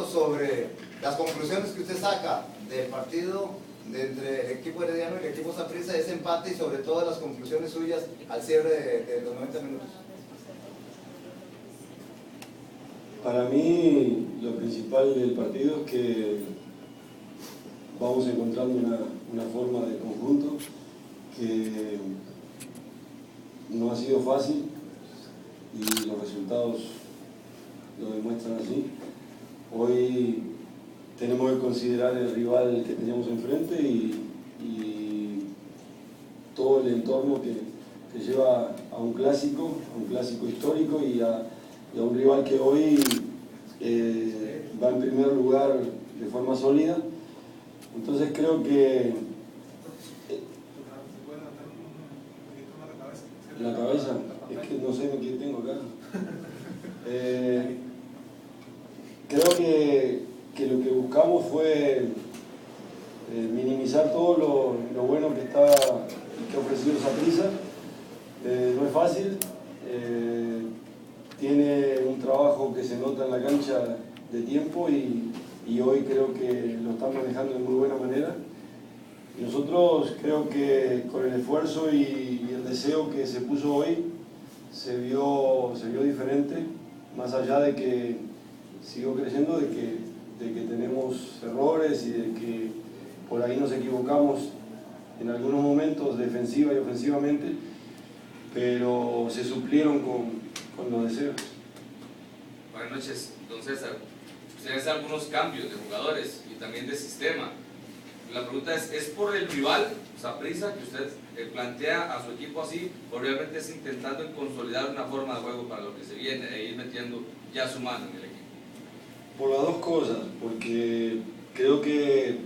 poquito sobre las conclusiones que usted saca del partido entre el equipo herediano y el equipo Saprissa, ese empate y sobre todo las conclusiones suyas al cierre de los 90 minutos. Para mí lo principal del partido es que vamos encontrando una forma de conjunto que no ha sido fácil y los resultados lo demuestran así. Hoy tenemos que considerar el rival que teníamos enfrente y todo el entorno que lleva a un clásico histórico y a un rival que hoy va en primer lugar de forma sólida. Entonces creo que la cabeza, es que no sé qué tengo acá. Creo que lo que buscamos fue minimizar todo lo bueno que ha ofrecido Saprissa. No es fácil, tiene un trabajo que se nota en la cancha de tiempo y hoy creo que lo están manejando de muy buena manera. Y nosotros creo que con el esfuerzo y el deseo que se puso hoy se vio diferente, más allá de que sigo creyendo de que tenemos errores y de que por ahí nos equivocamos en algunos momentos defensiva y ofensivamente, pero se suplieron con los deseos. Buenas noches, don César. Usted hace algunos cambios de jugadores y también de sistema. La pregunta es por el rival, Saprissa, que usted plantea a su equipo así, o realmente es intentando consolidar una forma de juego para lo que se viene e ir metiendo ya su mano en el equipo? Por las dos cosas, porque creo que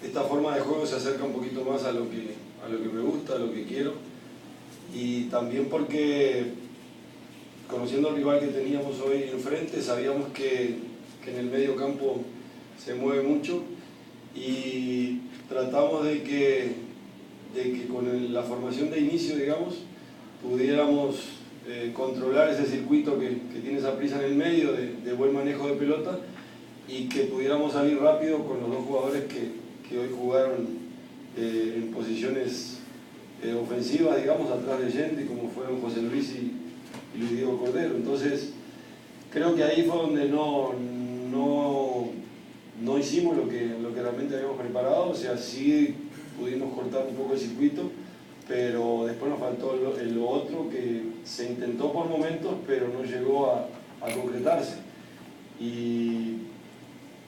esta forma de juego se acerca un poquito más a lo que me gusta, a lo que quiero, y también porque conociendo al rival que teníamos hoy enfrente, sabíamos que en el medio campo se mueve mucho y tratamos de que con la formación de inicio, digamos, pudiéramos controlar ese circuito que tiene Saprissa en el medio de buen manejo de pelota y que pudiéramos salir rápido con los dos jugadores que hoy jugaron en posiciones ofensivas, digamos, atrás de Yendi, como fueron José Luis y Luis Diego Cordero. Entonces, creo que ahí fue donde no hicimos lo que realmente habíamos preparado, o sea, sí pudimos cortar un poco el circuito, pero después nos faltó lo otro que se intentó por momentos, pero no llegó a concretarse. Y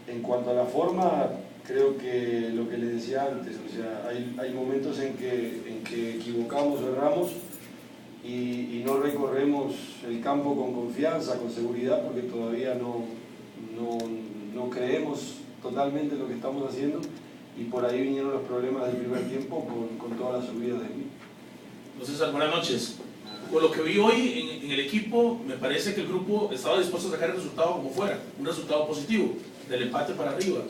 en cuanto a la forma, creo que lo que les decía antes, o sea, hay momentos en que equivocamos o erramos y no recorremos el campo con confianza, con seguridad, porque todavía no creemos totalmente en lo que estamos haciendo y por ahí vinieron los problemas del primer tiempo con todas las subidas de mí. César, buenas noches. Con lo que vi hoy en el equipo, me parece que el grupo estaba dispuesto a sacar el resultado como fuera, un resultado positivo, del empate para arriba.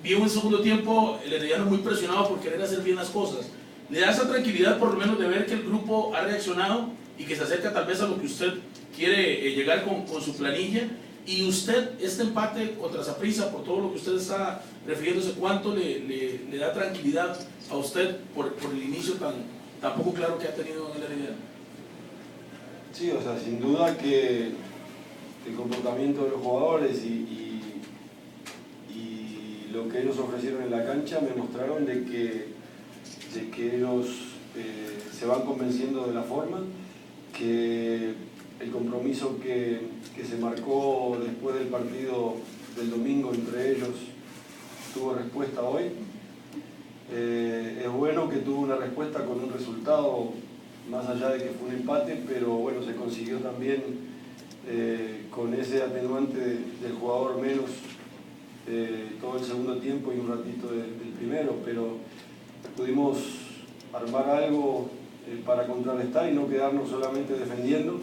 Vi un segundo tiempo el herediano muy presionado por querer hacer bien las cosas. ¿Le da esa tranquilidad por lo menos de ver que el grupo ha reaccionado y que se acerca tal vez a lo que usted quiere llegar con su planilla? Y usted, este empate contra Saprissa, por todo lo que usted está refiriéndose, ¿cuánto le da tranquilidad a usted por el inicio tan poco claro que ha tenido en el herediano? Sí, o sea, sin duda que el comportamiento de los jugadores y lo que ellos ofrecieron en la cancha me mostraron de que ellos se van convenciendo de la forma, que el compromiso que se marcó después del partido del domingo entre ellos tuvo respuesta hoy. Es bueno que tuvo una respuesta con un resultado, más allá de que fue un empate, pero bueno, se consiguió también con ese atenuante del jugador menos todo el segundo tiempo y un ratito del primero, pero pudimos armar algo para contrarrestar y no quedarnos solamente defendiendo.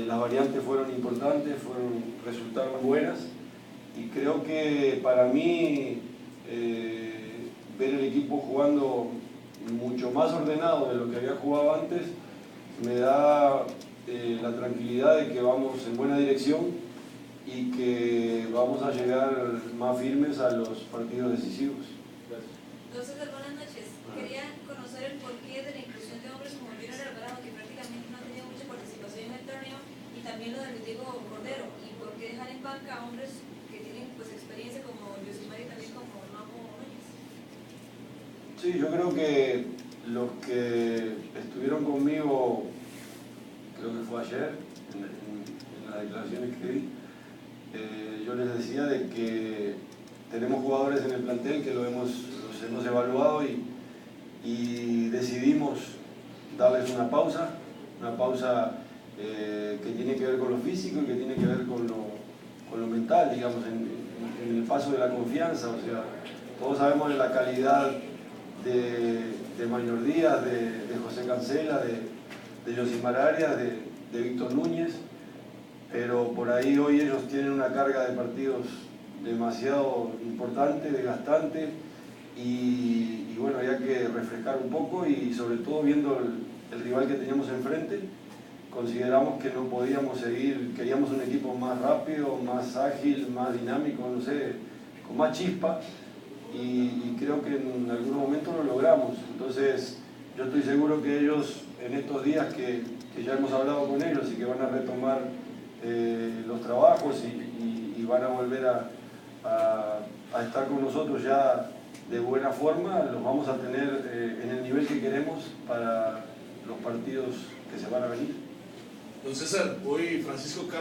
Las variantes fueron importantes, resultaron buenas y creo que para mí ver el equipo jugando mucho más ordenado de lo que había jugado antes me da la tranquilidad de que vamos en buena dirección y que vamos a llegar más firmes a los partidos decisivos. Entonces, buenas noches. Quería conocer el porqué de la inclusión de hombres como Junior Alvarado, que prácticamente no ha tenido mucha participación en el torneo, y también lo de Luis Diego Cordero, y por qué dejar en banca a hombres que tienen pues experiencia como Yosimar y también como Mamo Núñez. Sí, yo creo que los que estuvieron conmigo, creo que fue ayer, en las declaraciones que di, yo les decía de que tenemos jugadores en el plantel que los hemos evaluado y decidimos darles una pausa que tiene que ver con lo físico y que tiene que ver con lo mental, digamos, en el paso de la confianza. O sea, todos sabemos de la calidad de Mayor Díaz, de José Cancela, de Yosimar Arias, de Víctor Núñez, pero por ahí hoy ellos tienen una carga de partidos demasiado importante, desgastante, y bueno, había que refrescar un poco, y sobre todo viendo el rival que teníamos enfrente, consideramos que no podíamos seguir, queríamos un equipo más rápido, más ágil, más dinámico, no sé, con más chispa, y creo que en algunos momentos lo logramos. Entonces yo estoy seguro que ellos en estos días que ya hemos hablado con ellos y que van a retomar los trabajos y van a volver a estar con nosotros ya de buena forma, los vamos a tener en el nivel que queremos para los partidos que se van a venir. Don César, hoy Francisco Carlos